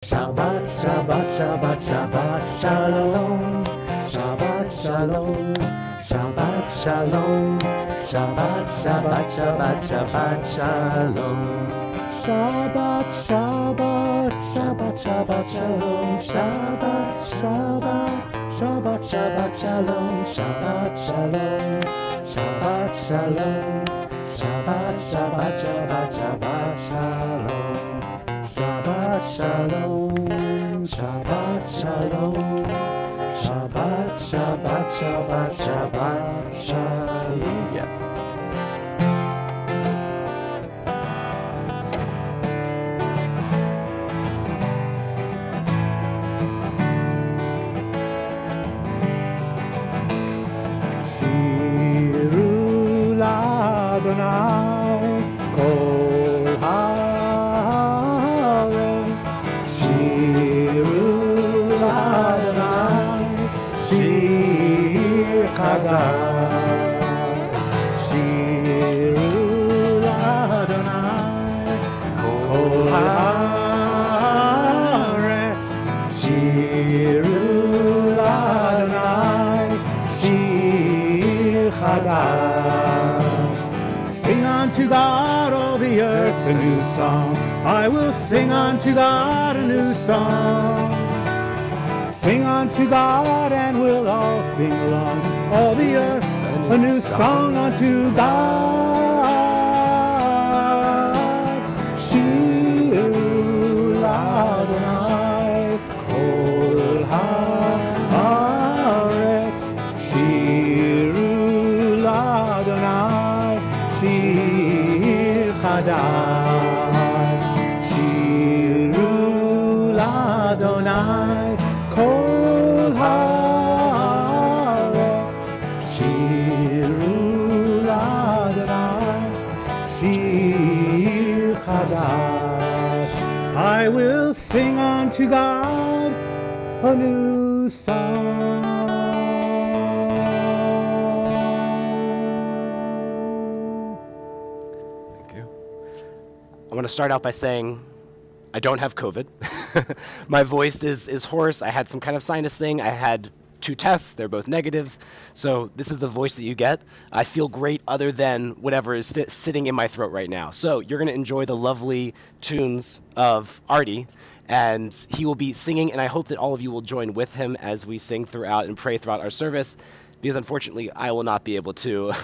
Shabbat, Shabbat, Shabbat, Shabbat, Shalom. Shabbat, Shalom. Shabbat, Shalom. Shabbat, Shabbat, Shabbat, Shabbat, Shalom. Shabbat, Shabbat, Shabbat, Shabbat, Shalom. Shabbat, Shabbat, Shabbat, Shabbat, Shalom. Shabbat, Shalom. Shabbat, Shalom. Shabbat, Shabbat, Shabbat, Shabbat, Shalom. Shabbat Shalom, Shabbat Shalom, Shabbat, Shabbat, Shabbat, Shabbat Shalom. Yeah. Shiru l'Adonai kol Shiru l'Adonai kol haaretz, Shiru l'Adonai shir chadash. Sing unto God, all the earth, a new song. I will sing unto God a new song. Sing unto God, and we'll all sing along. All the earth, a new song unto God. Shiru l'Adonai kol haaretz, Shiru l'Adonai shir chadash. Shiru l'Adonai kol haaretz, Shiru l'Adonai shir chadash. I will sing unto God a new song. Thank you. I want to start out by saying I don't have COVID. My voice is hoarse. I had some kind of sinus thing. I had 2 tests. They're both negative. So this is the voice that you get. I feel great other than whatever is sitting in my throat right now. So you're going to enjoy the lovely tunes of Artie, and he will be singing, and I hope that all of you will join with him as we sing throughout and pray throughout our service, because unfortunately I will not be able to,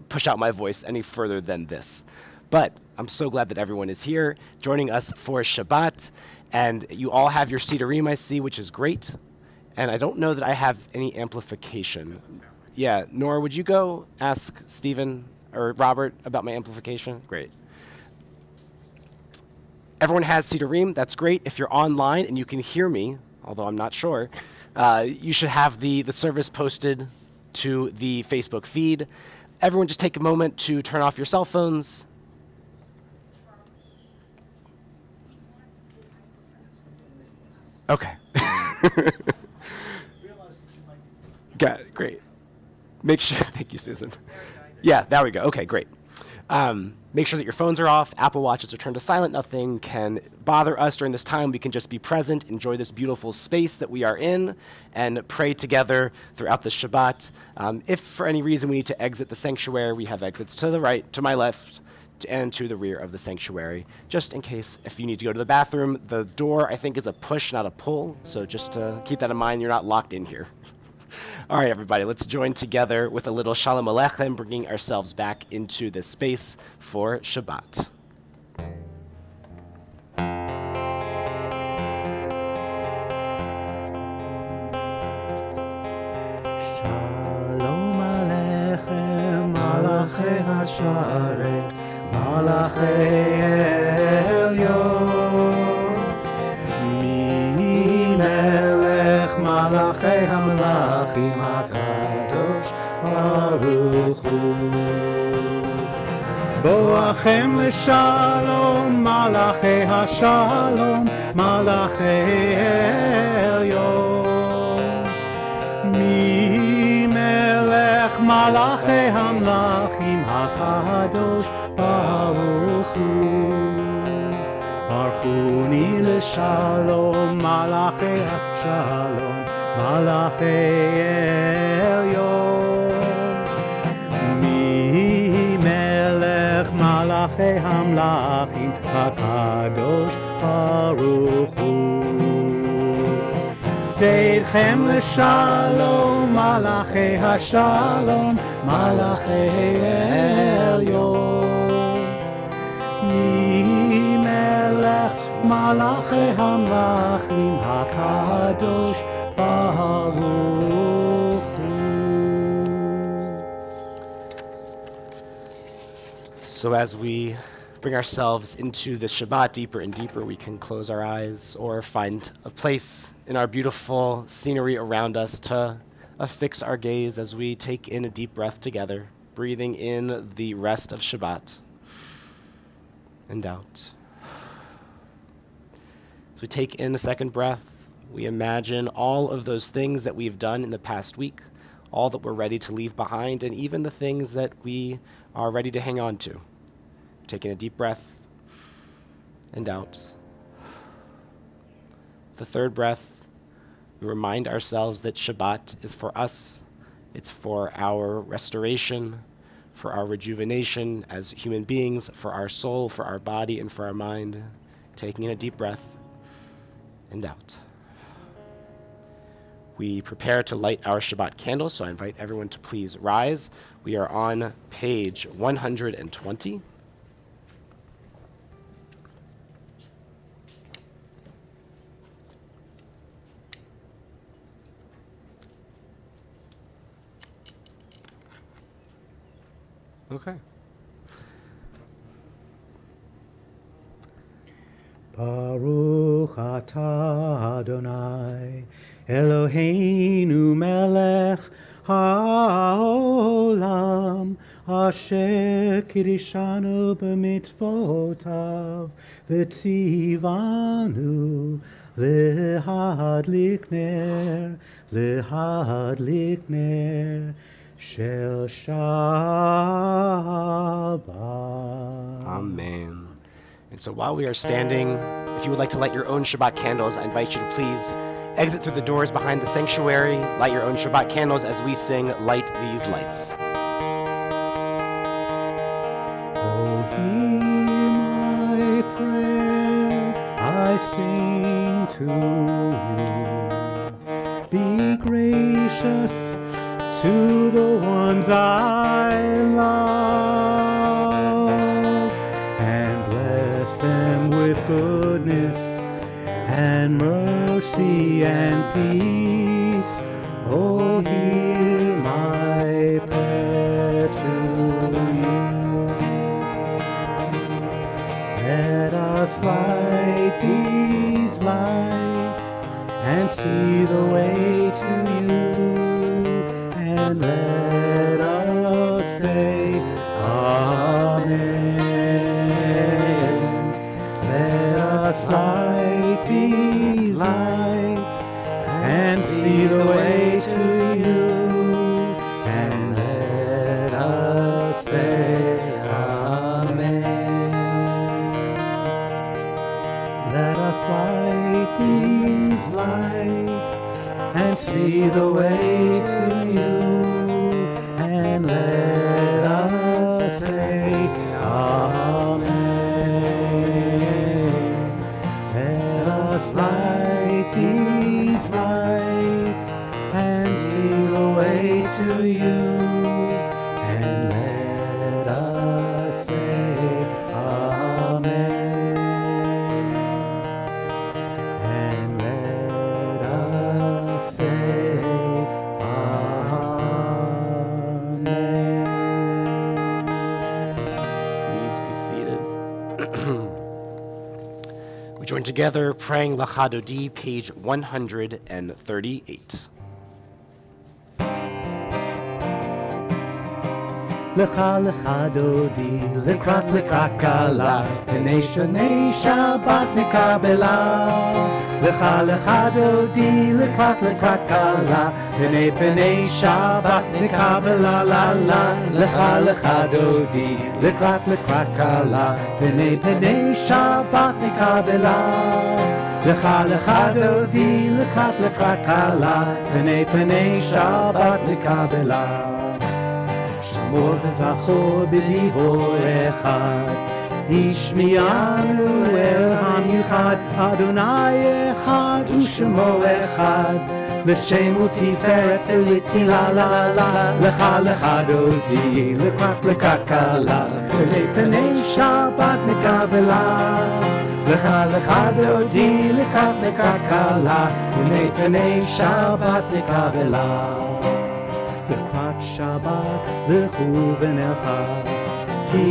push out my voice any further than this. But I'm so glad that everyone is here joining us for Shabbat, and you all have your Sidurim, I see, which is great. And I don't know that I have any amplification. Yeah, Nora, would you go ask Stephen or Robert about my amplification? Great. Everyone has Sidurim, that's great. If you're online and you can hear me, although I'm not sure, you should have the service posted to the Facebook feed. Everyone just take a moment to turn off your cell phones. Okay. Got it, great. Make sure, thank you, Susan. Yeah, there we go. Okay, great. Make sure that your phones are off, Apple Watches are turned to silent, nothing can bother us during this time. We can just be present, enjoy this beautiful space that we are in, and pray together throughout the Shabbat. If for any reason we need to exit the sanctuary, we have exits to the right, to my left, and to the rear of the sanctuary, just in case if you need to go to the bathroom. The door, I think, is a push, not a pull, so just keep that in mind. You're not locked in here. All right, everybody, let's join together with a little Shalom Aleichem, bringing ourselves back into this space for Shabbat. Shalom Aleichem, Malachei HaSharet, Malachei Elyon, Mi Melech Malachei HaMelachim HaKadosh Baruch Hu. Boachem L'Shalom, Malachei HaShalom, Malachei Elyon, Mi Melech Malachei HaMelachim HaKadosh Baruch Hu. Baruch רוחוני לשלום, מלאכי השלום, מלאכי עליון. מי מלך מלאכי המלאכים, הקדוש ברוך הוא. צאתכם לשלום, מלאכי השלום, מלאכי עליון. מי מלך מלאכי המלאכים, הקדוש ברוך הוא. So as we bring ourselves into the Shabbat deeper and deeper, we can close our eyes or find a place in our beautiful scenery around us to affix our gaze as we take in a deep breath together, breathing in the rest of Shabbat and out. As we take in a second breath, we imagine all of those things that we've done in the past week, all that we're ready to leave behind, and even the things that we are ready to hang on to. Taking a deep breath and out. The third breath, we remind ourselves that Shabbat is for us. It's for our restoration, for our rejuvenation as human beings, for our soul, for our body, and for our mind. Taking in a deep breath and out. We prepare to light our Shabbat candles, so I invite everyone to please rise. We are on page 120. Okay. Baruch atah Adonai, Eloheinu melech haolam, asher kiddushanu b'mitzvotav, v'tzivanu lehadlik ner, shel Shabbat. Amen. And so while we are standing, if you would like to light your own Shabbat candles, I invite you to please exit through the doors behind the sanctuary, light your own Shabbat candles as we sing Light These Lights. Oh, hear my prayer, I sing to you. Be gracious to the ones I love, and bless them with goodness and mercy and peace. Oh, hear my prayer to you. Let us light these lights and see the way to you, and let us say Amen. Let us light these lights and see the way to you, and let us say Amen. Let us light these lights and see the way to you, and let us say Amen. Let us light these lights and see the way to you, and let us say Amen. And let us say Amen. Please be seated. We join together praying Lecha Dodi, page 138. Lecha lecha dodi, לקראת קלה, פני שני שבת נקבלה. Lecha lecha dodi lekrat kala Penei penei Shabbat nekabela la la Lecha lecha dodi lekrat kala Penei penei Shabbat nekabela Lecha lecha dodi lekrat kala Penei penei Shabbat nekabela Shamor v'zachor b'livor echad Emanu-El hamichad Adonai echad u'shemo echad L'shem u'tiferet eliti la la la Lecha lecha dodi lekrat kala Penei penei Shabbat nekabela Lecha lecha dodi lekrat kala Penei penei Shabbat nekabela Lekrat Shabbat lechu v'necha Ki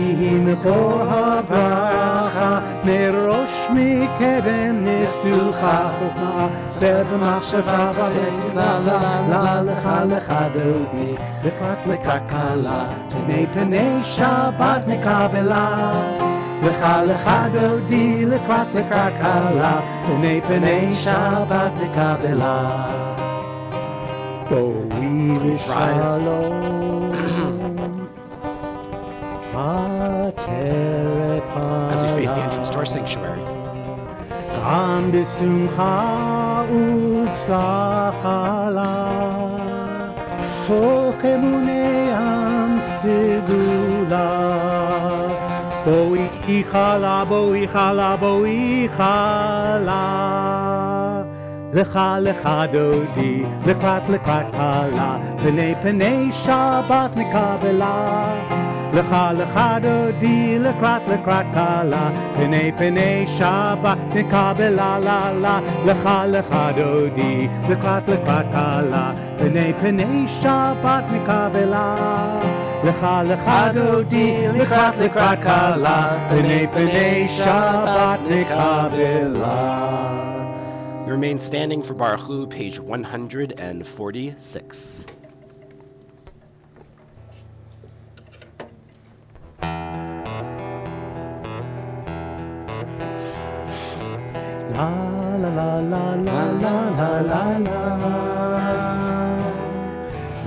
מקור הברכה מראש מקדם ניסוחה מעשר במחשבה לה לה לה לך לך דודי לקראת קלה פני פני שבת נקבלה לך לך דודי לקראת קלה פני פני שבת נקבלה בואי לשלום As we face the entrance to our sanctuary. Am besimcha u'tzachala Toch emunei am segula Boi chala, boi chala, boi chala Lecha lecha dodi, lekrat kala Penei penei Shabbat nekabela Lecha lecha dodi lekrat kala Penei penei Shabbat nekabela la la Lecha lecha dodi lekrat kala Penei penei Shabbat nekabela Lecha lecha dodi lekrat kala Penei penei Shabbat nekabela. We remain standing for Baruch Hu, page 146. La la la la la la la la la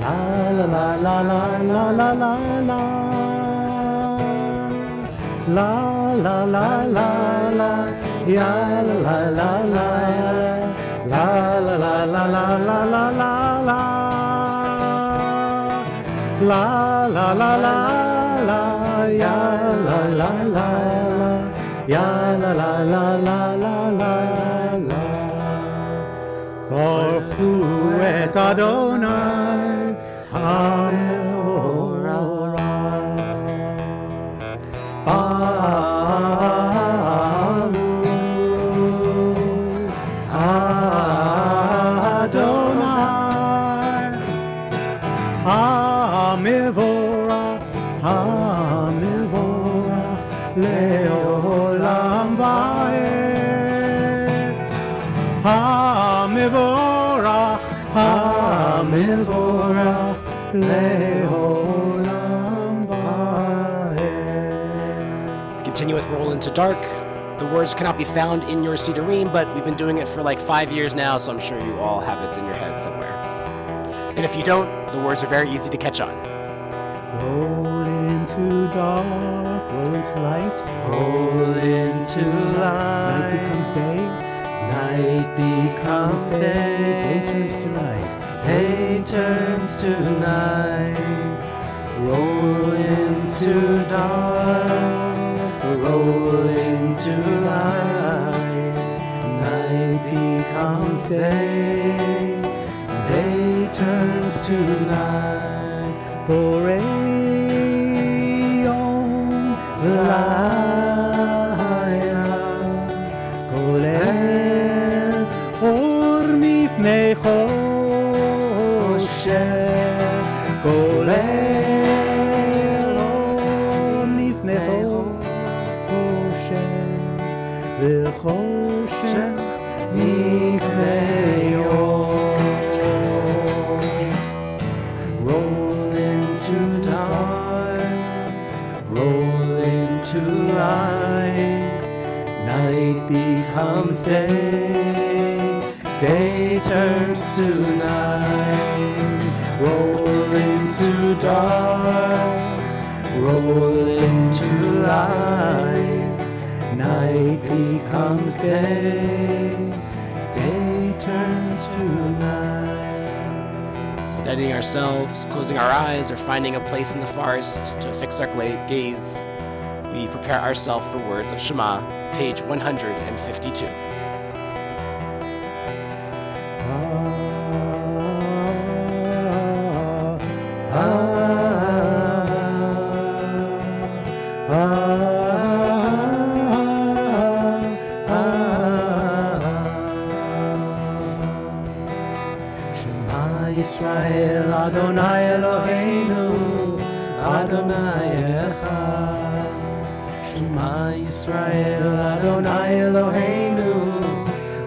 La la la la la la la la la La la la la la Ya la la la la La la la la la la la la La la la la la Ya la la la la Ya la la la la la la la Baruch Hu et Adonai HaMevorach Adonai HaMevorach HaMevorach Le'olam va'ed HaMevorach HaMevorach Le'olam va'ed. Continue with Roll Into Dark. The words cannot be found in your Siddurim, but we've been doing it for like 5 years now, so I'm sure you all have it in your head somewhere. And if you don't, the words are very easy to catch on. Roll into dark, roll into light, Roll into night light, becomes day, night becomes day turns day, to night. day turns to night. Roll into dark, roll into light, night becomes day, day turns to night. Boreyon v'layla kolel or mifnei choshev kolel or mifnei choshev v'choshev mifnei yom. Roll into dark, roll into light, night becomes day, Day turns to night, roll into dark, roll into light. Night becomes day, day turns to night. Steadying ourselves, closing our eyes, or finding a place in the forest to fix our gaze, we prepare ourselves for words of Shema, page 152. Yisrael Adonai Eloheinu Adonai Echad. Shema Yisrael Adonai Eloheinu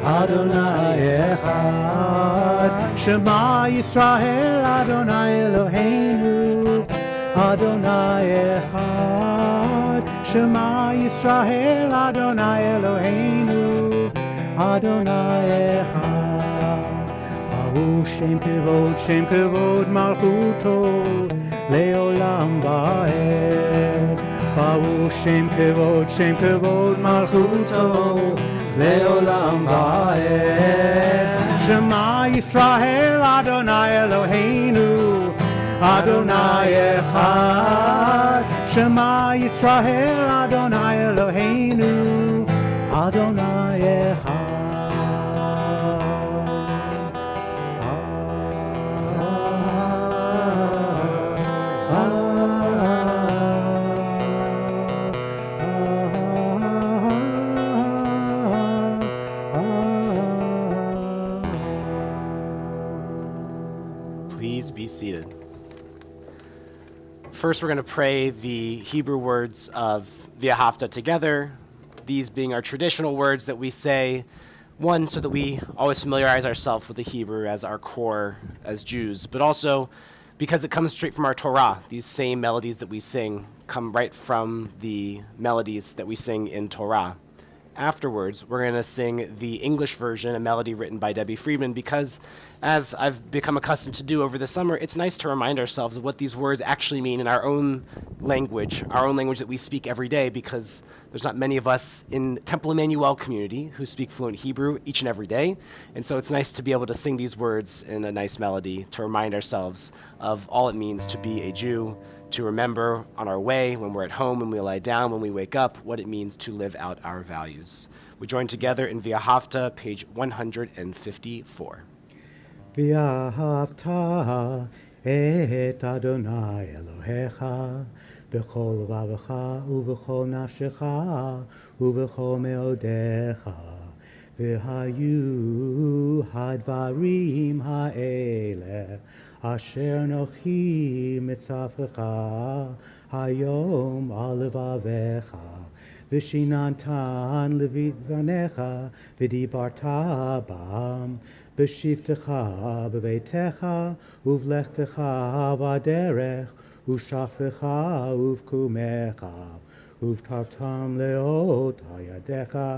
Adonai Echad. Shema Yisrael Adonai Eloheinu Adonai Echad. Shema Yisrael Adonai Eloheinu Adonai Echad. Shem kevod malchuto leolam va'ed. Baruch Shem kevod malchuto leolam va'ed. Shema Yisrael Adonai Eloheinu Adonai Echad. Shema Yisrael Adonai Eloheinu Adonai Echad. Please be seated. First, we're going to pray the Hebrew words of V'ahavta together, these being our traditional words that we say, one, so that we always familiarize ourselves with the Hebrew as our core as Jews, but also because it comes straight from our Torah. These same melodies that we sing come right from the melodies that we sing in Torah. Afterwards, we're going to sing the English version, a melody written by Debbie Friedman, because as I've become accustomed to do over the summer, it's nice to remind ourselves of what these words actually mean in our own language that we speak every day, because there's not many of us in Temple Emanu-El community who speak fluent Hebrew each and every day. And so it's nice to be able to sing these words in a nice melody to remind ourselves of all it means to be a Jew, to remember on our way, when we're at home, when we lie down, when we wake up, what it means to live out our values. We join together in V'ahavta, page 154. V'ahavta et Adonai Elohecha b'chol levavecha u'v'chol nafshecha u'v'chol meodecha v'hayu hadvarim ha'eleh asher nochi mitzavcha hayom al levavecha v'shinantan levanecha v'dibarta bam b'shivtecha b'veitecha uvlechtecha v'aderech u'shafecha uvkumecha uvtartam leot hayadecha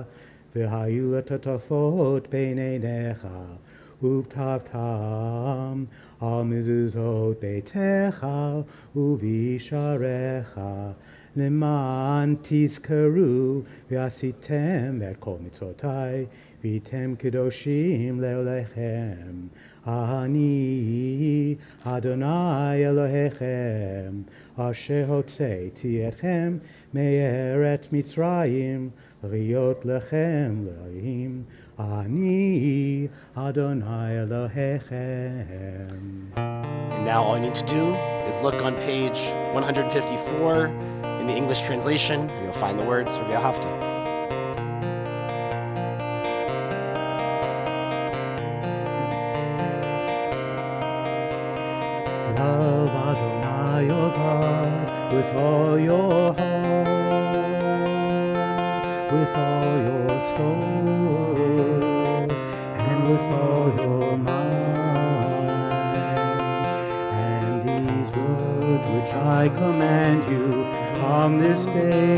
v'hayu letatafot b'neinecha uvtavtam al mezuzot beitecha uvisharecha למען תזכרו ועשיתם את כל מצוותיי והייתם קדושים לאלוהיכם. אני אדוני אלוהיכם אשר הוצאתי אתכם מארץ מצרים להיות לכם לאלוהים. אני אדוני אלוהיכם. And now all you need to do is look on page 154 in the English translation, and you'll find the words for V'ahavta. Love Adonai your God with all your heart, with all your soul, and with all your mind. And these words which I command you on this day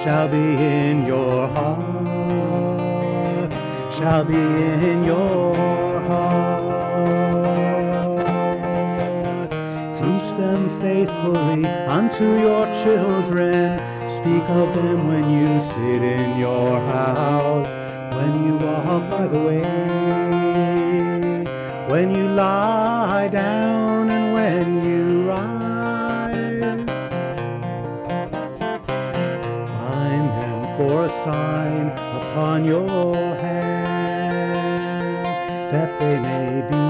shall be in your heart, shall be in your heart. Teach them faithfully unto your children. Speak of them when you sit in your house, when you walk by the way, when you lie down and when you rise. Bind them for a sign upon your hand, that they may be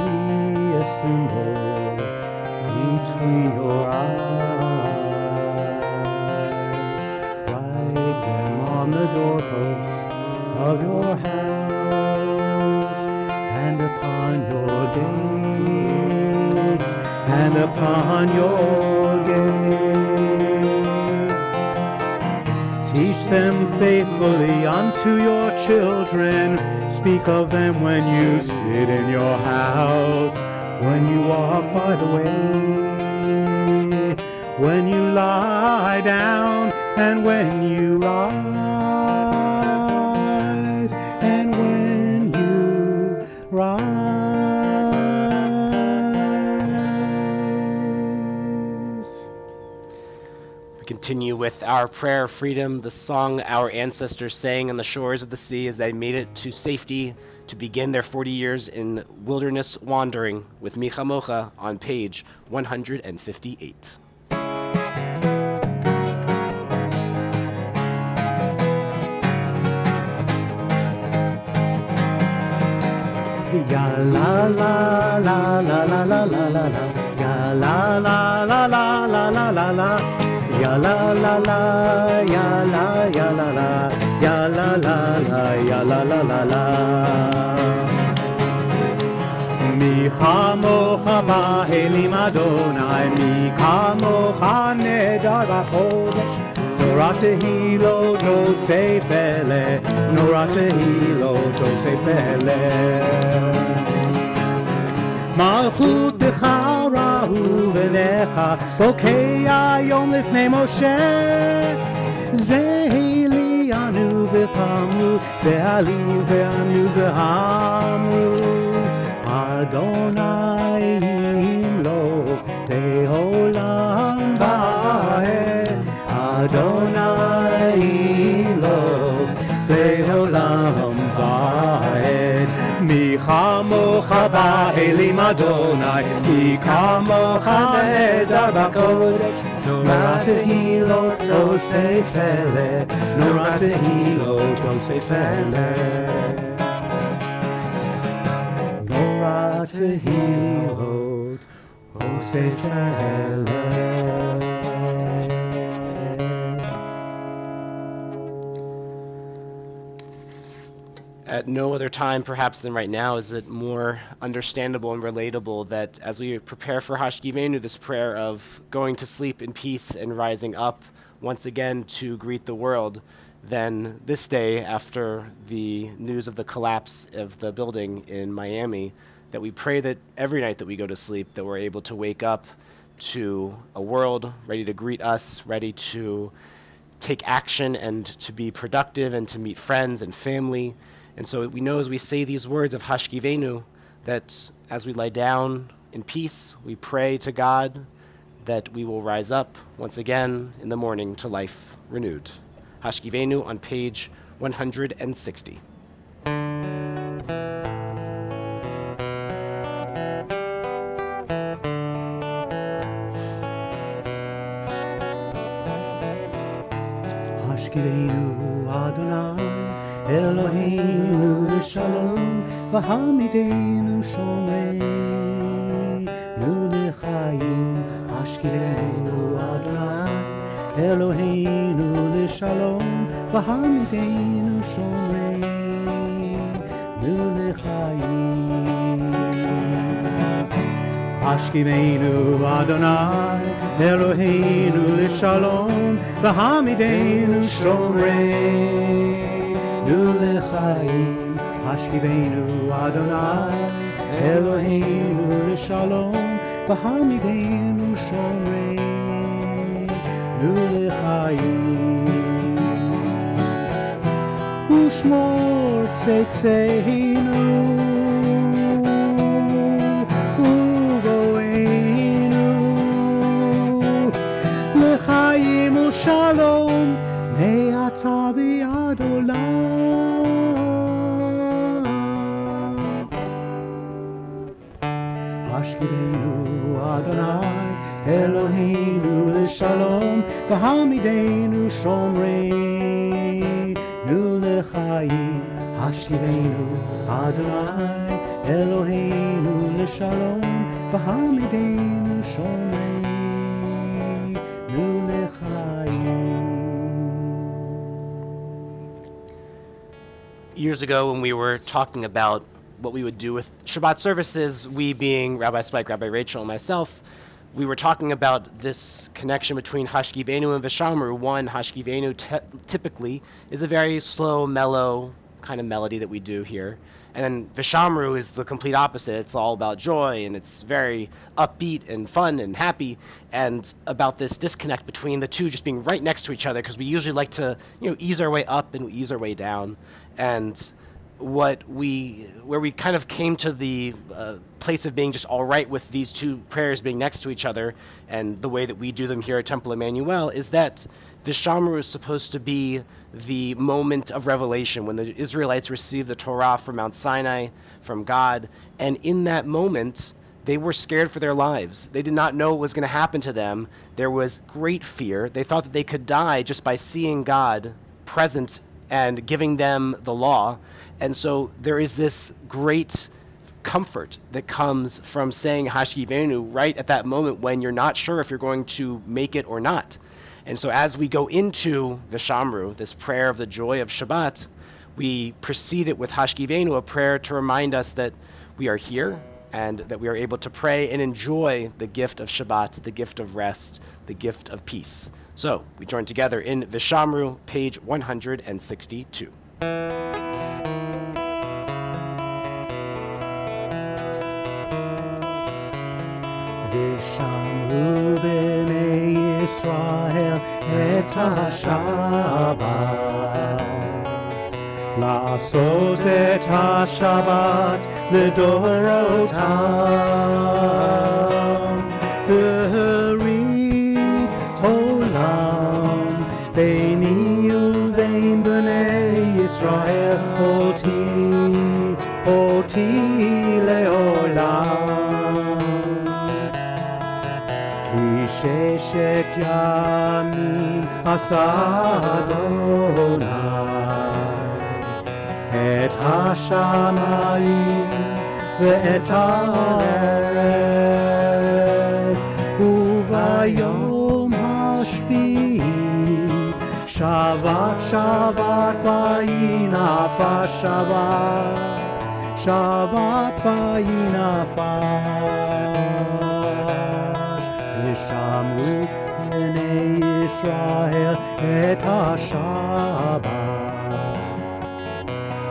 a symbol between your eyes. Write them on the doorposts of your house, and upon your gates, and upon your gates. Teach them faithfully unto your children. Speak of them when you sit in your house, when you walk by the way, when you lie down, and when you rise, and when you rise. We continue with our prayer of freedom, the song our ancestors sang on the shores of the sea as they made it to safety to begin their 40 years in wilderness wandering, with Mi Chamocha on page 158. Ya la la la la la la la la la, ya la la la la la la la la, ya la la la, ya la ya la la, ya la la la, ya la la la la. Mi chamocha ba'elim Adonai, mi kamocha nedar b'chodesh. Nora tehilot Yosef ele, Nora tehilot Yosef ele. Malchut b'charahu v'lecha, bokei yom lifnei Moshe. Zehili anu v'pamru, ze'ali ve'anu v'hamru. Adonai yimloch le'olam va'ed. Adonai Eloh le'olam va'ed. Mi chamocha ba'elim Adonai, ki kamocha nedar b'kodesh. Nora tehilot Yosef ele, Nora tehilot Yosef ele. Nora tehilot Yosef ele. At no other time, perhaps, than right now is it more understandable and relatable that as we prepare for Hashkivenu, this prayer of going to sleep in peace and rising up once again to greet the world, then this day, after the news of the collapse of the building in Miami, that we pray that every night that we go to sleep, that we're able to wake up to a world ready to greet us, ready to take action and to be productive and to meet friends and family. And so we know as we say these words of Hashkivenu that as we lie down in peace, we pray to God that we will rise up once again in the morning to life renewed. Hashkivenu on page 160. Hashkivenu Adonai Eloheinu l'shalom, v'hamidenu shomeinu l'chaim. Hashkivenu Adonai Eloheinu l'shalom, v'hamidenu shomeinu l'chaim. Hashkivenu Adonai Eloheinu l'shalom, v'hamidenu shomeinu l'chaim. Hashkivenu Adonai Eloheinu l'shalom, v'hamidenu shomeinu l'chaim. ושמור צאצאינו ובואנו לחיים ושלום מעתה ועד עולם. השכיבנו אדוני אלוהינו לשלום והעמידנו שומרינו לחיים. השכיבנו אדוני אלוהינו לשלום והעמידנו שומרינו לחיים. Years ago, when we were talking about what we would do with Shabbat services, we being Rabbi Spike, Rabbi Rachel, and myself, we were talking about this connection between Hashkivenu and Vishamru. One, Hashkivenu typically is a very slow, mellow kind of melody that we do here. And then Vishamru is the complete opposite. It's all about joy, and it's very upbeat and fun and happy, and about this disconnect between the two just being right next to each other, because we usually like to, ease our way up and ease our way down. And where we kind of came to the place of being just all right with these two prayers being next to each other, and the way that we do them here at Temple Emanu-El, is that Vishamru is supposed to be the moment of revelation, when the Israelites received the Torah from Mount Sinai, from God, and in that moment, they were scared for their lives. They did not know what was going to happen to them. There was great fear. They thought that they could die just by seeing God present and giving them the law. And so there is this great comfort that comes from saying Hashkivenu right at that moment when you're not sure if you're going to make it or not. And so as we go into Vishamru, this prayer of the joy of Shabbat, we precede it with Hashkivenu, a prayer to remind us that we are here and that we are able to pray and enjoy the gift of Shabbat, the gift of rest, the gift of peace. So we join together in Vishamru, page 162. ושמרו בני ישראל את השבת, לעשות את השבת לדורותם, ברית עולם ביני ובין בני ישראל, אותי לעולם. ששת ימים עשה אדוני את השמיים ואת הארץ, וביום השביעי שבת שבת וינפש השבת, שבת וינפש. ושמרו בני ישראל את השבת,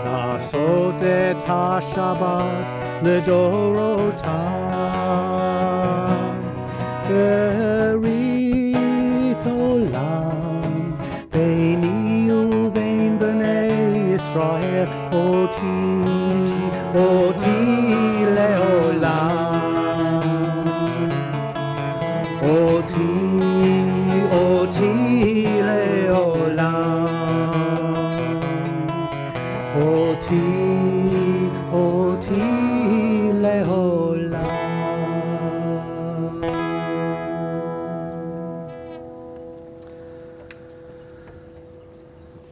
לעשות את השבת לדורותם, ברית עולם ביני ובין בני ישראל, אותי לעולם. אותי לעולם, אותי לעולם.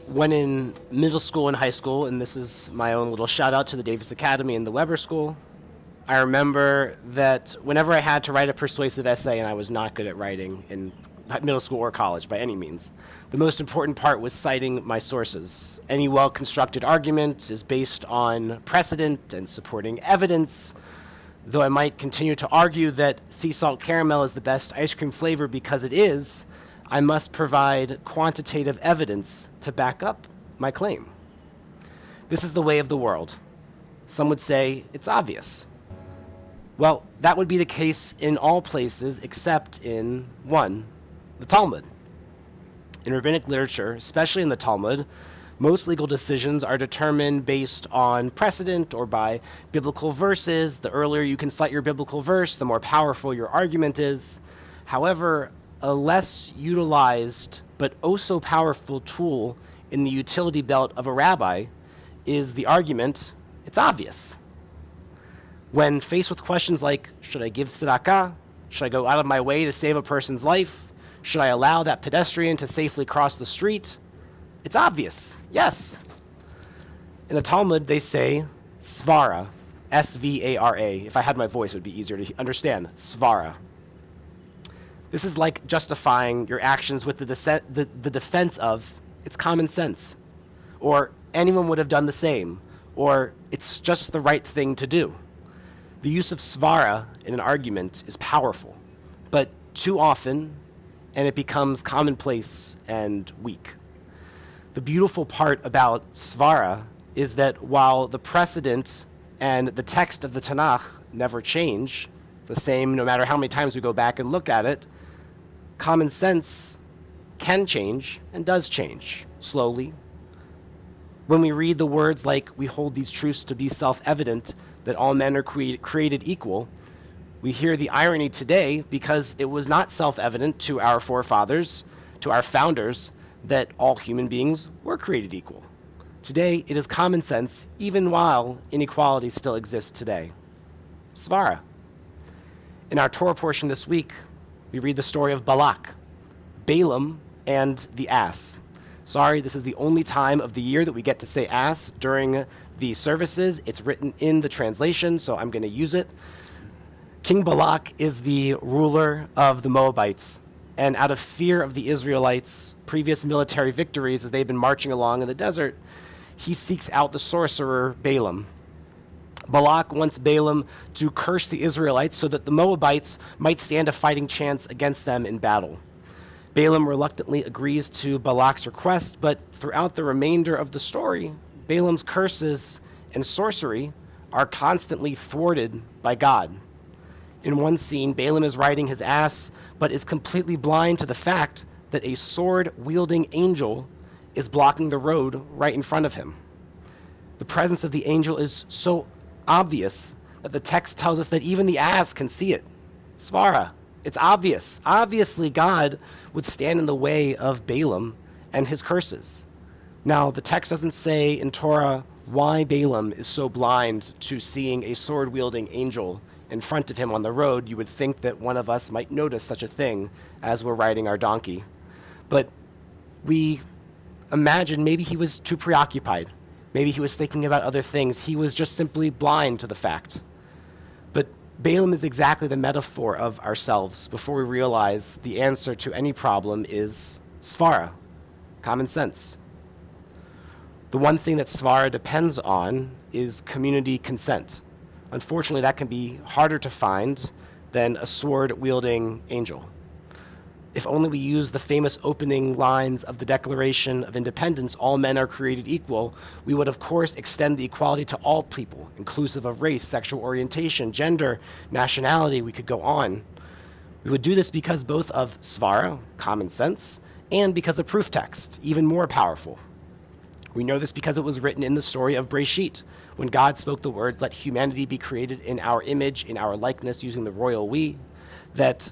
When in middle school and high school, and this is my own little shout out to the Davis Academy and the Weber School, I remember that whenever I had to write a persuasive essay, and I was not good at writing in middle school or college by any means, the most important part was citing my sources. Any well-constructed argument is based on precedent and supporting evidence, though I might continue to argue that sea salt caramel is the best ice cream flavor because it is, I must provide quantitative evidence to back up my claim. This is the way of the world. Some would say it's obvious. Well, that would be the case in all places except in one, the Talmud. In rabbinic literature, especially in the Talmud, Most legal decisions are determined based on precedent or by biblical verses. The earlier you can cite your biblical verse, the more powerful your argument is. However, a less utilized but oh so powerful tool in the utility belt of a rabbi is the argument, it's obvious. When faced with questions like, should I give tzedakah? Should I go out of my way to save a person's life? Should I allow that pedestrian to safely cross the street? It's obvious, yes. In the Talmud, they say svara, S-V-A-R-A. If I had my voice, it would be easier to understand, svara. This is like justifying your actions with the defense of, it's common sense, or anyone would have done the same, or it's just the right thing to do. The use of svara in an argument is powerful, but too often, and it becomes commonplace and weak. The beautiful part about svara is that while the precedent and the text of the Tanakh never change, the same no matter how many times we go back and look at it, common sense can change and does change, slowly. When we read the words like, we hold these truths to be self-evident, that all men are created equal, we hear the irony today because it was not self-evident to our forefathers, to our founders, that all human beings were created equal. Today, it is common sense, even while inequality still exists today. Svara. In our Torah portion this week, we read the story of Balak, Balaam, and the ass. Sorry, this is the only time of the year that we get to say ass during the services. It's written in the translation, so I'm going to use it. King Balak is the ruler of the Moabites, and out of fear of the Israelites' previous military victories as they've been marching along in the desert, he seeks out the sorcerer Balaam. Balak wants Balaam to curse the Israelites so that the Moabites might stand a fighting chance against them in battle. Balaam reluctantly agrees to Balak's request, but throughout the remainder of the story, Balaam's curses and sorcery are constantly thwarted by God. In one scene, Balaam is riding his ass, but is completely blind to the fact that a sword-wielding angel is blocking the road right in front of him. The presence of the angel is so obvious that the text tells us that even the ass can see it. Svara, it's obvious. Obviously, God would stand in the way of Balaam and his curses. Now, the text doesn't say in Torah why Balaam is so blind to seeing a sword-wielding angel in front of him on the road. You would think that one of us might notice such a thing as we're riding our donkey. But we imagine maybe he was too preoccupied. Maybe he was thinking about other things. He was just simply blind to the fact. But Balaam is exactly the metaphor of ourselves before we realize the answer to any problem is svara, common sense. The one thing that svara depends on is community consent. Unfortunately, that can be harder to find than a sword-wielding angel. If only we use the famous opening lines of the Declaration of Independence, all men are created equal, we would of course extend the equality to all people, inclusive of race, sexual orientation, gender, nationality, we could go on. We would do this because both of svara, common sense, and because of proof text, even more powerful. We know this because it was written in the story of Breshit, when God spoke the words, let humanity be created in our image, in our likeness, using the royal we, that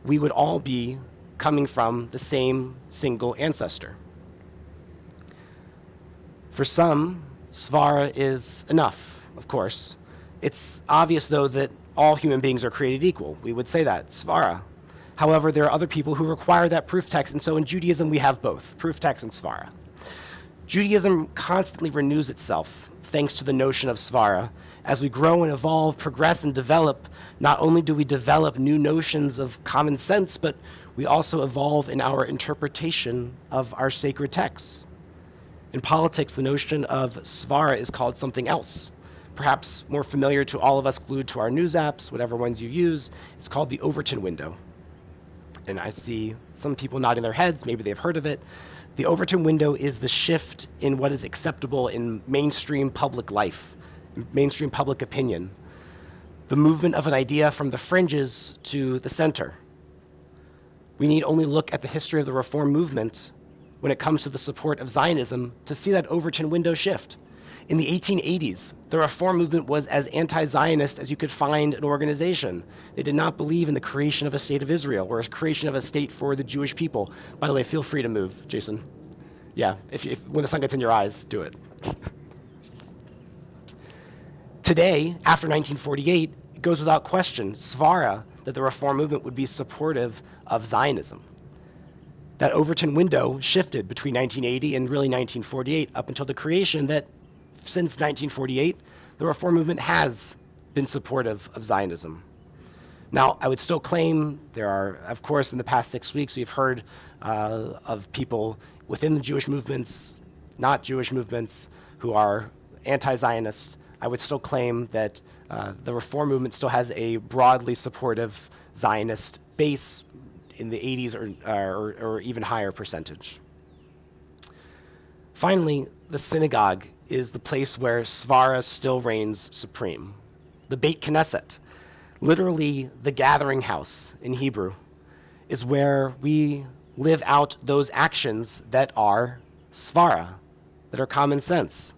we would all be coming from the same single ancestor. For some, svara is enough, of course. It's obvious, though, that all human beings are created equal. We would say that, svara. However, there are other people who require that proof text, and so in Judaism we have both, proof text and svara. Judaism constantly renews itself thanks to the notion of svara. As we grow and evolve, progress, and develop, not only do we develop new notions of common sense, but we also evolve in our interpretation of our sacred texts. In politics, the notion of svara is called something else, perhaps more familiar to all of us glued to our news apps, whatever ones you use. It's called the Overton window. And I see some people nodding their heads, maybe they've heard of it. The Overton window is the shift in what is acceptable in mainstream public life, mainstream public opinion. The movement of an idea from the fringes to the center. We need only look at the history of the Reform movement when it comes to the support of Zionism to see that Overton window shift. In the 1880s, the Reform movement was as anti-Zionist as you could find an organization. They did not believe in the creation of a state of Israel or a creation of a state for the Jewish people. By the way, feel free to move, Jason. Yeah, if when the sun gets in your eyes, do it. Today, after 1948, it goes without question, svara, that the Reform movement would be supportive of Zionism. That Overton window shifted between 1980 and really 1948 up until the creation that since 1948, the Reform movement has been supportive of Zionism. Now, I would still claim there are, of course, in the past 6 weeks, we've heard of people within the Jewish movements, not Jewish movements, who are anti-Zionist. I would still claim that the Reform movement still has a broadly supportive Zionist base in the 80s or even higher percentage. Finally, the synagogue is the place where svara still reigns supreme. The Beit Knesset, literally the gathering house in Hebrew, is where we live out those actions that are svara, that are common sense.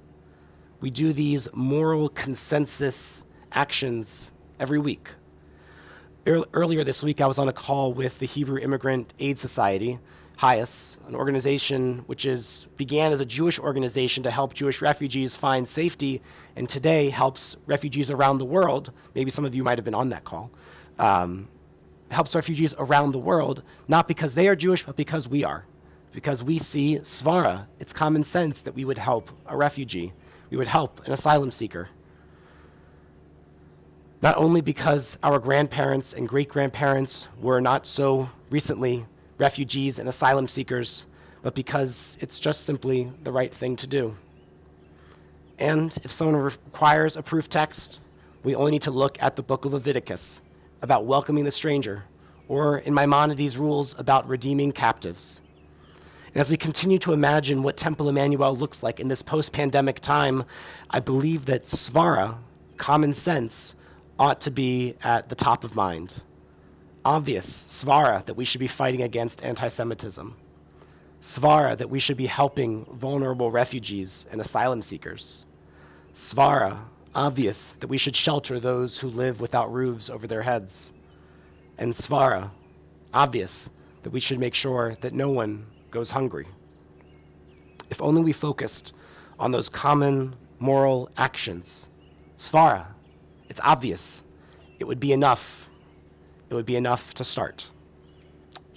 We do these moral consensus actions every week. Earlier this week, I was on a call with the Hebrew Immigrant Aid Society, HIAS, an organization which began as a Jewish organization to help Jewish refugees find safety, and today helps refugees around the world. Maybe some of you might have been on that call. Helps refugees around the world, not because they are Jewish, but because we are. Because we see svara, it's common sense that we would help a refugee. We would help an asylum seeker. Not only because our grandparents and great-grandparents were not so recently refugees and asylum seekers, but because it's just simply the right thing to do. And if someone requires a proof text, we only need to look at the book of Leviticus about welcoming the stranger, or in Maimonides' rules about redeeming captives. And as we continue to imagine what Temple Emanu-El looks like in this post-pandemic time, I believe that svara, common sense, ought to be at the top of mind. Obvious, svara, that we should be fighting against anti-Semitism. Svara, that we should be helping vulnerable refugees and asylum seekers. Svara, obvious, that we should shelter those who live without roofs over their heads. And svara, obvious, that we should make sure that no one goes hungry. If only we focused on those common moral actions. Svara, it's obvious. It would be enough. It would be enough to start.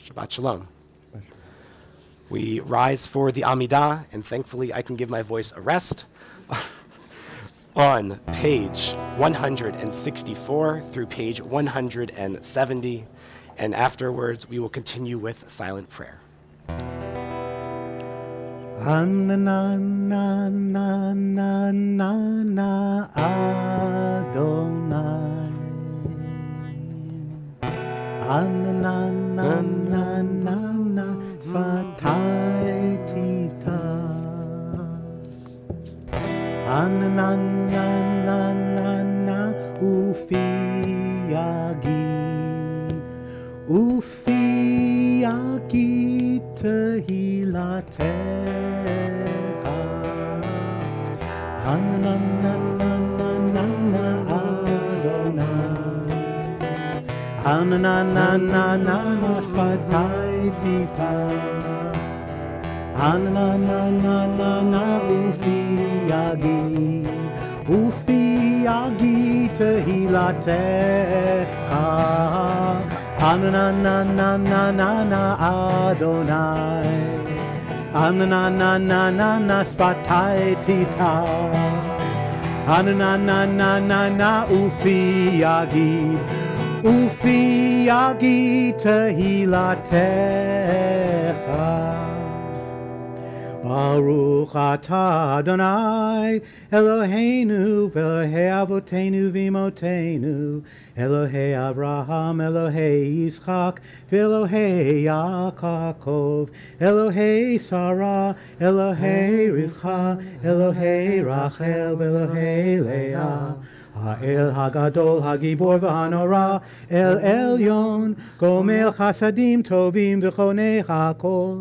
Shabbat Shalom. We rise for the Amidah, and thankfully I can give my voice a rest. On page 164 through page 170, and afterwards we will continue with silent prayer. Adonai. Ananana svatai tivtas. Ananana ufiagi tehilatecha. Ananana Adonai. Ananana svatai tivtas. Ananana ufiagi tehilatecha. Ananana Adonai. Ananana svatai tivtas. Ananana ufiagi tehilatecha. Baruch atah Adonai, Eloheinu, Elohei Avotenu v'Imotenu, Elohei Avraham, Elohei Yitzchak, v'Elohei Yaakov, Elohei Sarah, Elohei Rivka, Elohei Rachel, v'Elohei Leah, האל הגדול, הגיבור והנורא, אל עליון, גומל חסדים טובים וחונה הכל,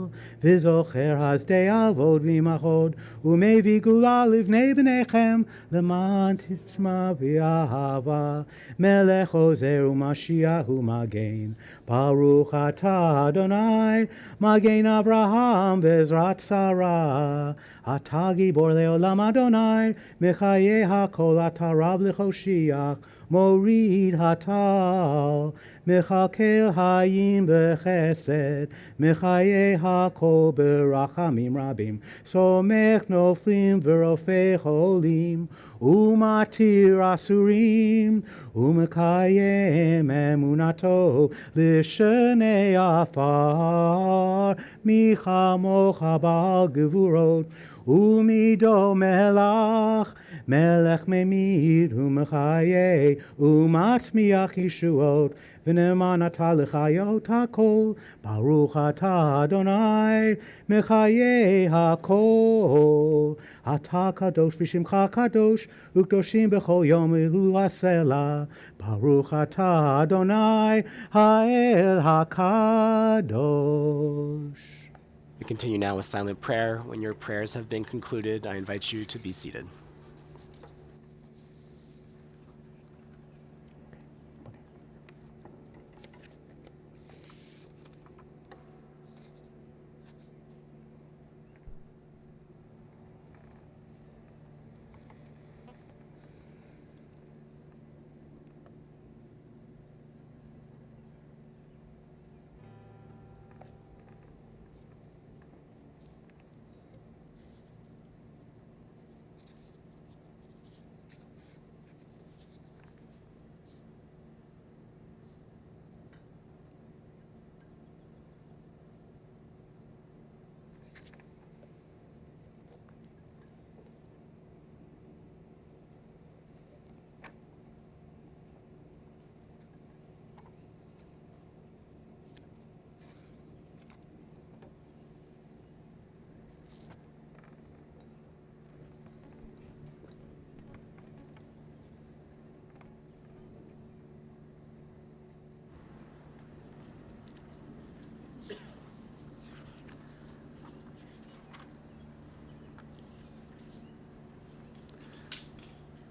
וזוכר השדה אבות ועמכות, ומביא גאולה לבני בניכם, למען תשמע באהבה, מלך עוזר ומשיח ומגן, ברוך אתה אדוני, מגן אברהם בעזרת שרה, אתה גיבור לעולם אדוני, מחיי הכל אתה רב לחושיח, מוריד הטל, מכלכל חיים בחסד, מחיי הכל ברחמים רבים, סומך נופלים ורופא חולים, ומתיר אסורים, ומקיים אמונתו לשני עפר, מי כמוך בעל גבורות, ומידו מלך, מלך ממית ומחיה, ומצמיח ישועות, ונאמן אתה לחיות הכל, ברוך אתה אדוני, מחיי הכל. אתה קדוש ושמך קדוש, וקדושים בכל יום אלו הסלע, ברוך אתה אדוני, האל הקדוש. We continue now with silent prayer. When your prayers have been concluded, I invite you to be seated.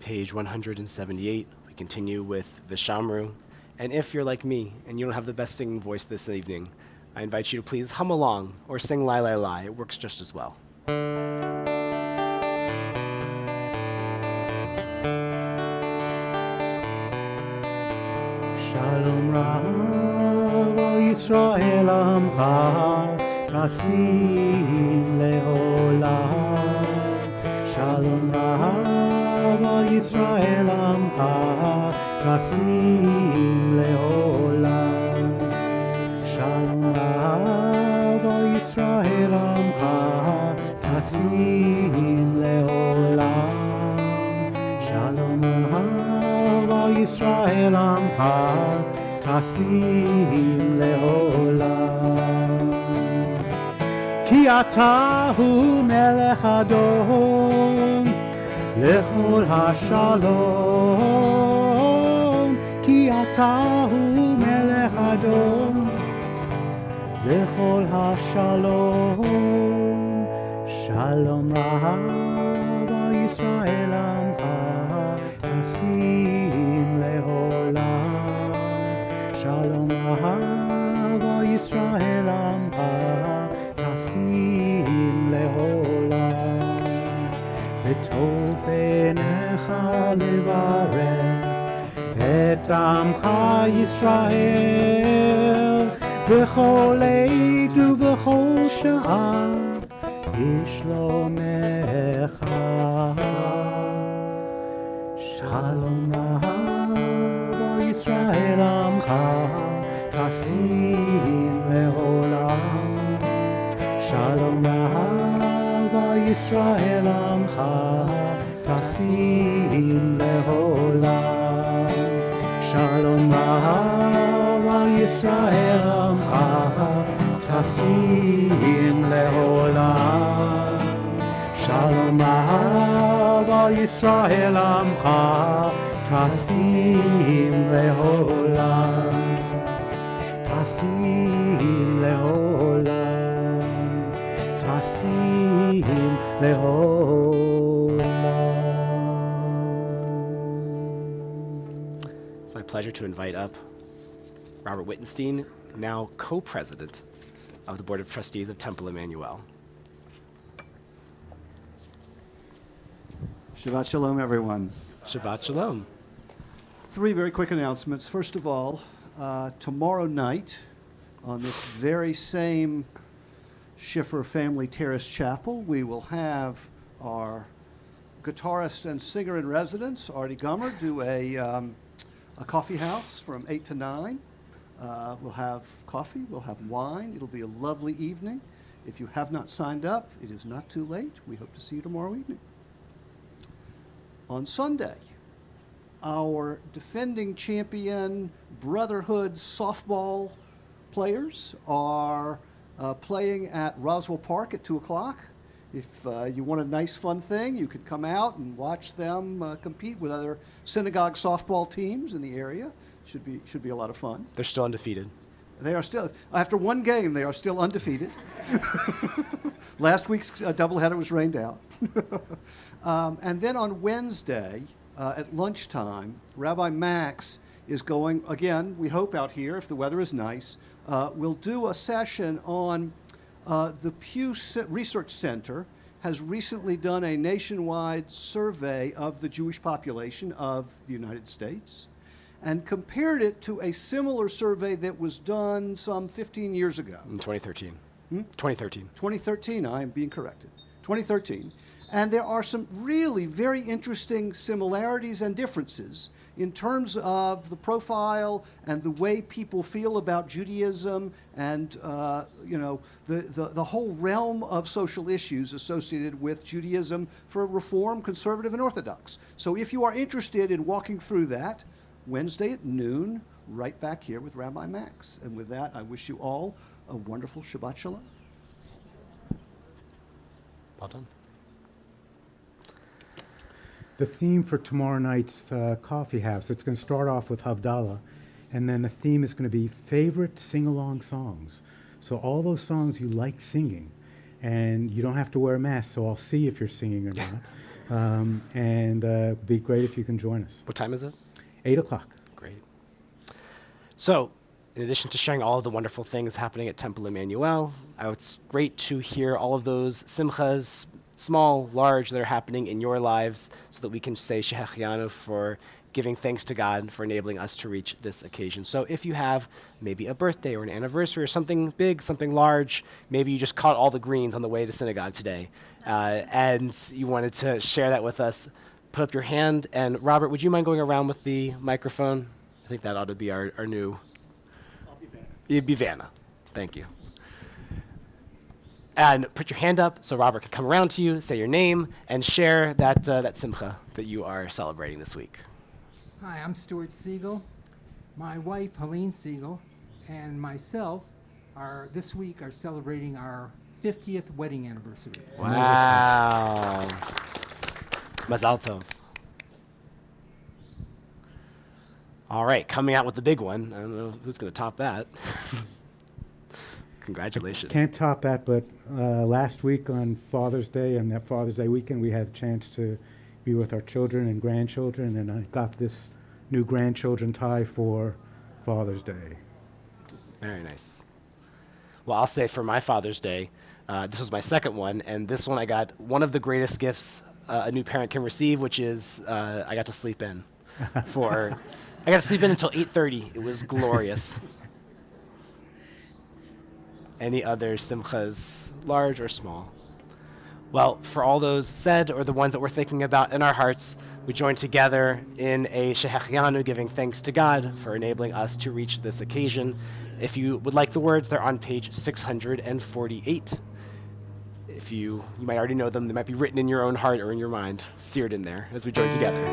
Page 178, we continue with Vishamru. And if you're like me and you don't have the best singing voice this evening, I invite you to please hum along or sing Lai Lai Lai. It works just as well. Shalom Rav Yisrael Amcha Tasim Leolam. Shalom Rav Yisrael Amcha Tasim Leolam. Shalom Rav Yisrael Amcha Tasim Leolam. Shalom Rav Yisrael Amcha Tasim Leolam. Ki atahu melech adon lechol hashalom. Ki atahu melech adon lechol hashalom. Shalom Rav Yisrael Amcha Tasim Leolam. Shalom Rav Yisrael Amcha Tasim Leolam. V'tov b'necha levarech et Amcha Yisrael b'chol עת ובכל שעה בשלומך. Shalom Rav Yisrael Amcha Tasim Leolam. Shalom Rav Yisrael Amcha Tasim Leolam. Shalom Rav Yisrael Amcha Tasim Leolam. Shalom Rav Yisrael Amcha טסים לעולם, טסים לעולם, טסים לעולם. It's my pleasure to invite up Robert Wittenstein, now co-president of the Board of Trustees of Temple Emanu-El. Shabbat Shalom, everyone. Shabbat Shalom. 3 very quick announcements. First of all, tomorrow night, on this very same Schiffer Family Terrace Chapel, we will have our guitarist and singer in residence, Artie Gummer, do a coffee house from 8 to 9. We'll have coffee, we'll have wine. It'll be a lovely evening. If you have not signed up, it is not too late. We hope to see you tomorrow evening. On Sunday, our defending champion Brotherhood softball players are playing at Roswell Park at 2 o'clock. If you want a nice, fun thing, you could come out and watch them compete with other synagogue softball teams in the area. Should be a lot of fun. They're still undefeated. They are still, after one game, they are still undefeated. Last week's doubleheader was rained out. And then on Wednesday at lunchtime, Rabbi Max is going, again, we hope out here, if the weather is nice, we'll do a session on the Pew Research Center has recently done a nationwide survey of the Jewish population of the United States and compared it to a similar survey that was done some 15 years ago. In 2013. 2013. 2013, I am being corrected. 2013. And there are some really very interesting similarities and differences in terms of the profile and the way people feel about Judaism and the whole realm of social issues associated with Judaism for Reform, Conservative, and Orthodox. So if you are interested in walking through that, Wednesday at noon, right back here with Rabbi Max. And with that, I wish you all a wonderful Shabbat Shalom. Well done. The theme for tomorrow night's coffee house, it's going to start off with Havdalah, and then the theme is going to be favorite sing-along songs. So all those songs you like singing, and you don't have to wear a mask, so I'll see if you're singing or not. It'd be great if you can join us. What time is it? 8 o'clock. Great. So, in addition to sharing all of the wonderful things happening at Temple Emanu-El, it's great to hear all of those simchas, small, large, that are happening in your lives so that we can say Shehechianu for giving thanks to God for enabling us to reach this occasion. So if you have maybe a birthday or an anniversary or something big, something large, maybe you just caught all the greens on the way to synagogue today, and you wanted to share that with us, put up your hand. And Robert, would you mind going around with the microphone? I think that ought to be our new... I'll be Vanna. You'd be Vanna. Thank you. And put your hand up so Robert can come around to you, say your name, and share that simcha that you are celebrating this week. Hi, I'm Stuart Siegel. My wife, Helene Siegel, and myself this week are celebrating our 50th wedding anniversary. Wow. Mazal tov. All right, coming out with the big one. I don't know who's going to top that. Congratulations. Can't top that, but last week on Father's Day and that Father's Day weekend, we had a chance to be with our children and grandchildren, and I got this new grandchildren tie for Father's Day. Very nice. Well, I'll say for my Father's Day, this was my second one, and this one I got one of the greatest gifts a new parent can receive, which is I got to sleep in I got to sleep in until 8:30. It was glorious. Any other simchas, large or small? Well, for all those said or the ones that we're thinking about in our hearts, we join together in a Shehechianu, giving thanks to God for enabling us to reach this occasion. If you would like the words, they're on page 648. If you might already know them, they might be written in your own heart or in your mind, seared in there as we join together.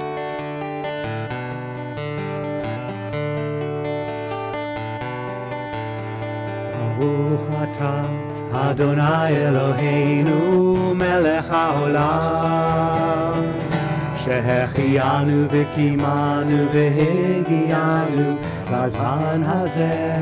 Baruch atah Adonai Eloheinu melech haolam שהחיינו וקיימנו והגיענו לזמן הזה.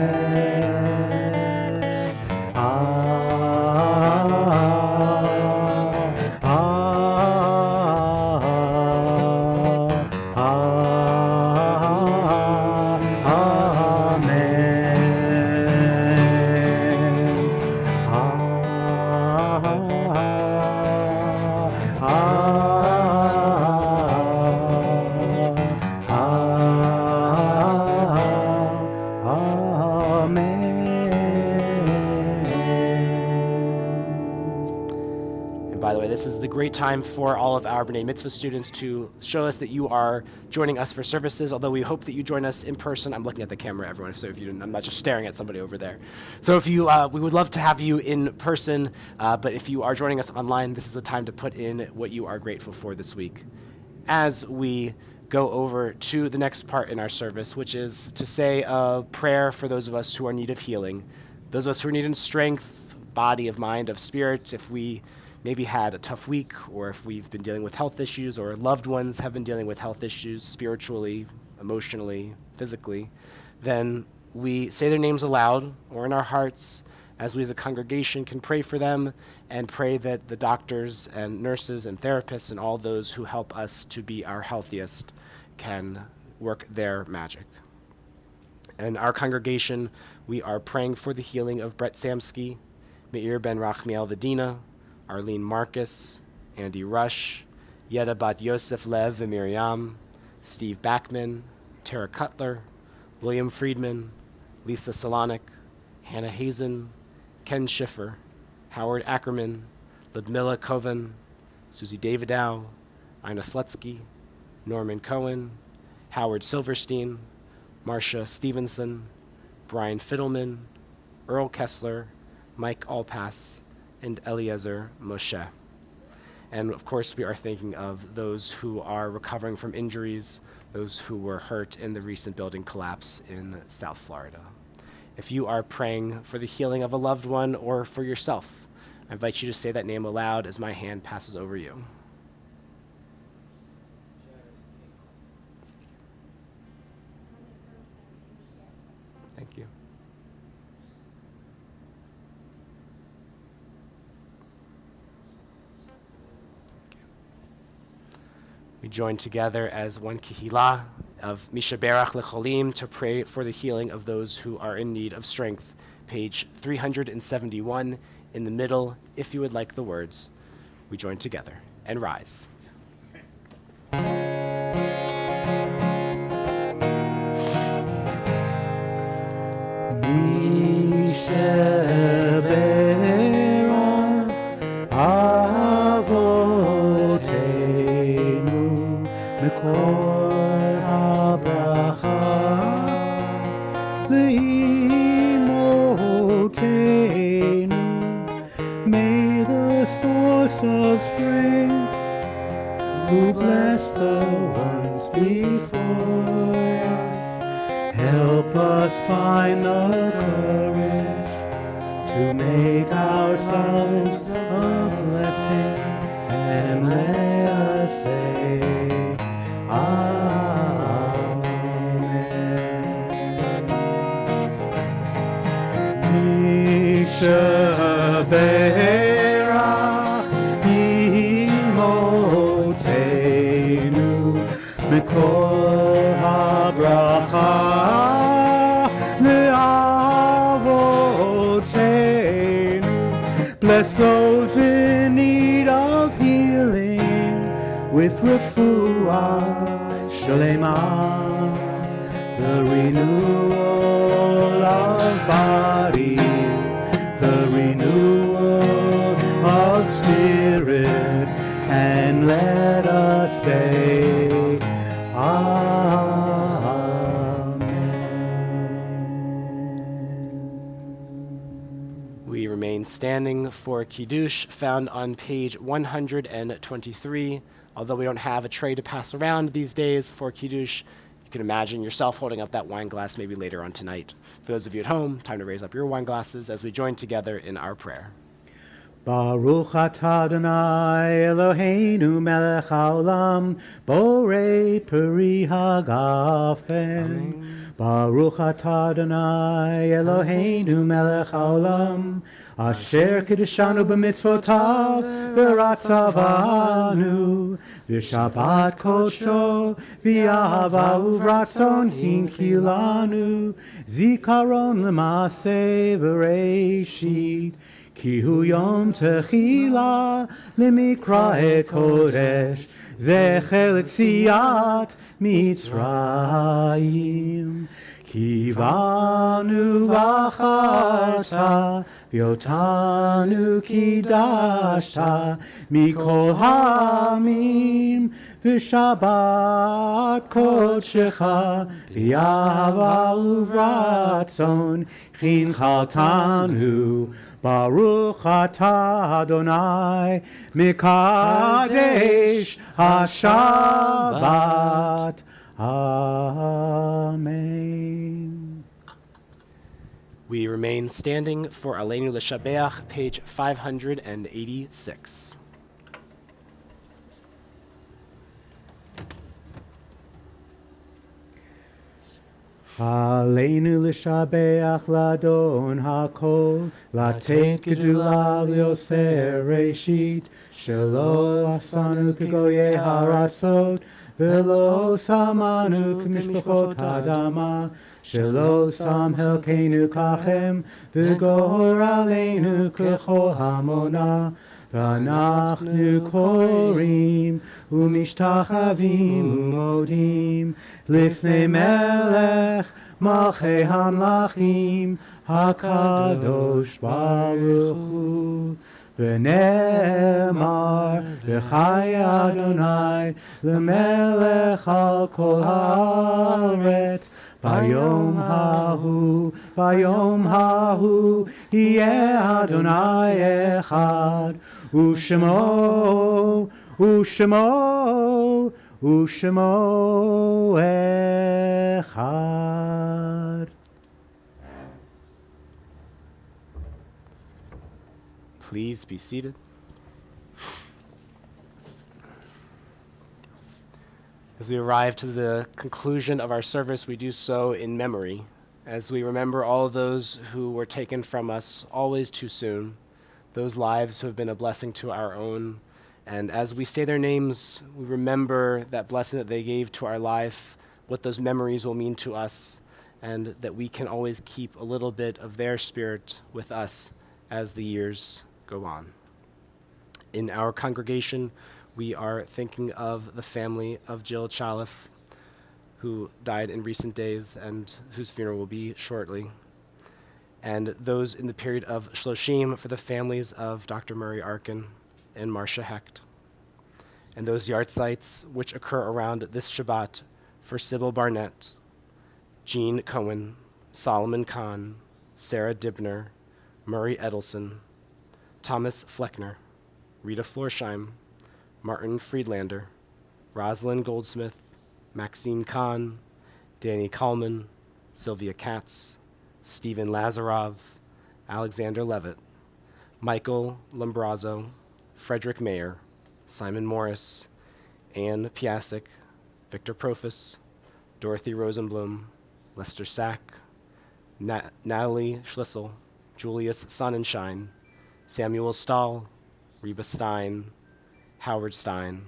By the way, this is the great time for all of our B'nai Mitzvah students to show us that you are joining us for services, although we hope that you join us in person. I'm looking at the camera, everyone, so if you didn't, I'm not just staring at somebody over there. So if you, we would love to have you in person, but if you are joining us online, this is the time to put in what you are grateful for this week. As we go over to the next part in our service, which is to say a prayer for those of us who are in need of healing, those of us who are needing strength, body, of mind, of spirit, if we maybe had a tough week, or if we've been dealing with health issues, or loved ones have been dealing with health issues spiritually, emotionally, physically, then we say their names aloud or in our hearts as we as a congregation can pray for them and pray that the doctors and nurses and therapists and all those who help us to be our healthiest can work their magic. In our congregation, we are praying for the healing of Brett Samsky, Meir Ben Rachmiel Vedina, Arlene Marcus, Andy Rush, Yeda Bat Yosef Lev and Miriam, Steve Backman, Tara Cutler, William Friedman, Lisa Salonik, Hannah Hazen, Ken Schiffer, Howard Ackerman, Ludmila Koven, Susie Davidow, Ina Slutsky, Norman Cohen, Howard Silverstein, Marcia Stevenson, Brian Fiddleman, Earl Kessler, Mike Allpass, and Eliezer Moshe. And of course, we are thinking of those who are recovering from injuries, those who were hurt in the recent building collapse in South Florida. If you are praying for the healing of a loved one or for yourself, I invite you to say that name aloud as my hand passes over you. Thank you. We join together as one Kehillah of Mishaberach Lecholim to pray for the healing of those who are in need of strength. Page 371 in the middle, if you would like the words. We join together and rise. May the source of strength, who bless the ones before us, help us find the courage to make ourselves a blessing, and let us say, Berach imotenu mikol habracha le'avotenu. Bless those in need of healing with refuah shalema, the renewal of body, the renewal of spirit, and let us say, Amen. We remain standing for Kiddush, found on page 123. Although we don't have a tray to pass around these days for Kiddush, you can imagine yourself holding up that wine glass maybe later on tonight. For those of you at home, time to raise up your wine glasses as we join together in our prayer. Baruch atah Adonai Eloheinu melech haolam borei peri hagafen. Baruch atah Adonai Eloheinu melech haolam asher kiddushanu b'mitzvotav v'ratzavanu v'shabbat kodsho v'ahava uvratzon hinchilanu zikaron l'maaseh v'reishit כי הוא יום תחילה למקרא קודש, זכר ליציאת מצרים. כי בנו בחרת, ואותנו קידשת מכל העמים, ושבת קודשך באהבה וברצון חינכתנו. ברוך אתה אדוני מקדש השבת. Amen. We remain standing for Aleinu L'Shabeach, page 586. עלינו לשבח לאדון הכל, לתת גדולה ליוצר ראשית, שלא עשנו כגויי הארצות, ולא שמנו כמשפחות האדמה, שלא שם חלקנו ככם, וגור עלינו ככל המונה. ואנחנו קוראים ומשתחווים ומודים לפני מלך מלכי המלכים הקדוש ברוך הוא. ונאמר וחי אדוני למלך על כל הארץ. ביום ההוא יהיה אדוני אחד, ושמו אחד. Please be seated. As we arrive to the conclusion of our service, we do so in memory, as we remember all of those who were taken from us always too soon, those lives who have been a blessing to our own. And as we say their names, we remember that blessing that they gave to our life, what those memories will mean to us, and that we can always keep a little bit of their spirit with us as the years go on. In our congregation, we are thinking of the family of Jill Chalif, who died in recent days and whose funeral will be shortly. And those in the period of Shloshim for the families of Dr. Murray Arkin and Marcia Hecht. And those yard sites which occur around this Shabbat for Sybil Barnett, Jean Cohen, Solomon Kahn, Sarah Dibner, Murray Edelson, Thomas Fleckner, Rita Florsheim, Martin Friedlander, Rosalind Goldsmith, Maxine Kahn, Danny Kallman, Sylvia Katz, Stephen Lazarov, Alexander Levitt, Michael Lombrazzo, Frederick Mayer, Simon Morris, Ann Piasek, Victor Profus, Dorothy Rosenblum, Lester Sack, Natalie Schlissel, Julius Sonnenschein, Samuel Stahl, Reba Stein, Howard Stein,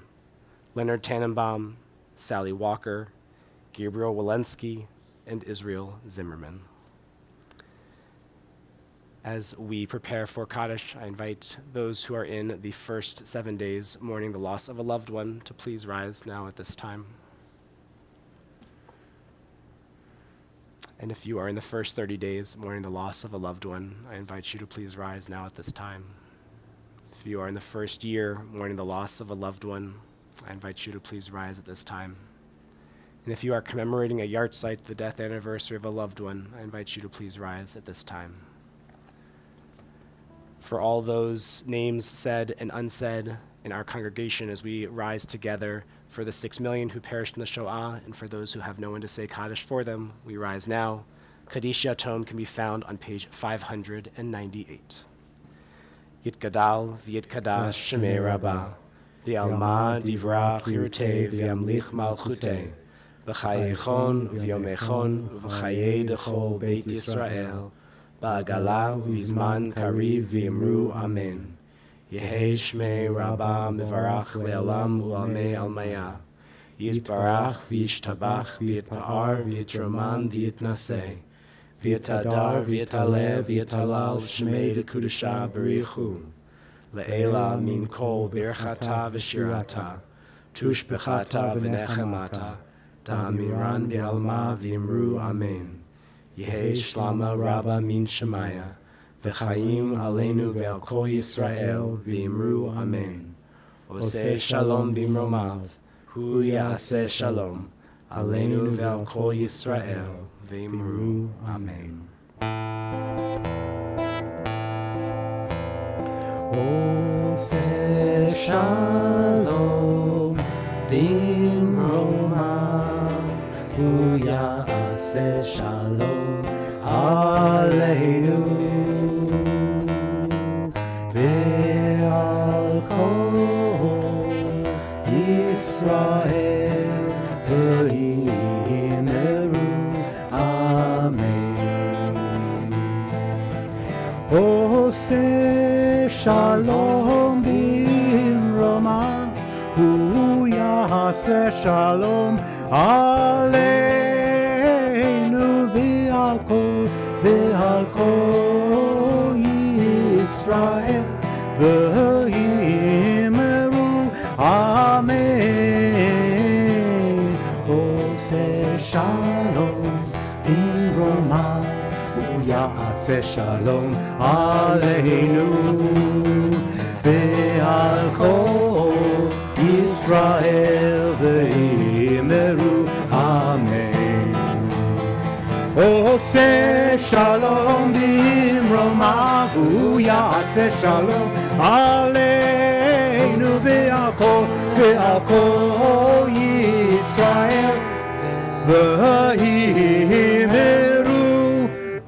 Leonard Tannenbaum, Sally Walker, Gabriel Walensky, and Israel Zimmerman. As we prepare for Kaddish, I invite those who are in the first 7 days mourning the loss of a loved one to please rise now at this time. And if you are in the first 30 days mourning the loss of a loved one, I invite you to please rise now at this time. If you are in the first year mourning the loss of a loved one, I invite you to please rise at this time. And if you are commemorating a yahrzeit, the death anniversary of a loved one, I invite you to please rise at this time. For all those names said and unsaid in our congregation as we rise together, for the 6 million who perished in the Shoah, and for those who have no one to say Kaddish for them, we rise now. Kaddish Yatom can be found on page 598. Yitgadal v'yitkadash shemei Rabbah, v'yalma divra chirutei v'yamlich malchutei, v'chayechon v'yomechon v'chayei dechol Beit Yisrael, ba'agala v'zman kariv v'yimru amen. Yehei shmei Rabbah mivarach le'olam u'amei almaya. Yitbarach v'yishtabach v'yitpa'ar v'yitroman v'yitnaseh. V'yitadar v'yitaleh v'yitalal shmei dekudasha barichu. Le'ela min kol birchata v'shirata. Tushbechata v'nechemata. Ta'amiran b'alma v'yimru amen. Yehei shlama Rabbah min shemaya. V'chaim aleinu ve'al kol Yisrael v'yimru amen. Oseh shalom bimromav. Hu ya'aseh shalom. Aleinu ve'al kol Yisrael v'yimru amen. Oseh shalom bimromav. Hu ya'aseh shalom. Aleinu ve'al kol Yisrael v'yimeru amen. Oseh shalom bimromav. Hu ya'aseh shalom aleinu ve'al kol Yisrael v'yimeru amen. Oseh shalom bimromav. Hu ya'aseh shalom aleinu ve'al kol Yisrael v'yimeru amen. Oseh shalom bimromav. Hu ya'aseh shalom aleinu ve'al kol Yisrael v'yimeru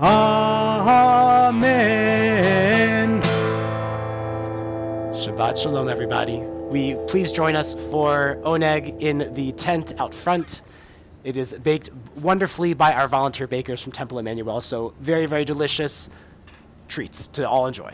amen. Shabbat shalom, everybody. Please join us for oneg in the tent out front. It is baked wonderfully by our volunteer bakers from Temple Emanu-El, so very, very delicious treats to all enjoy.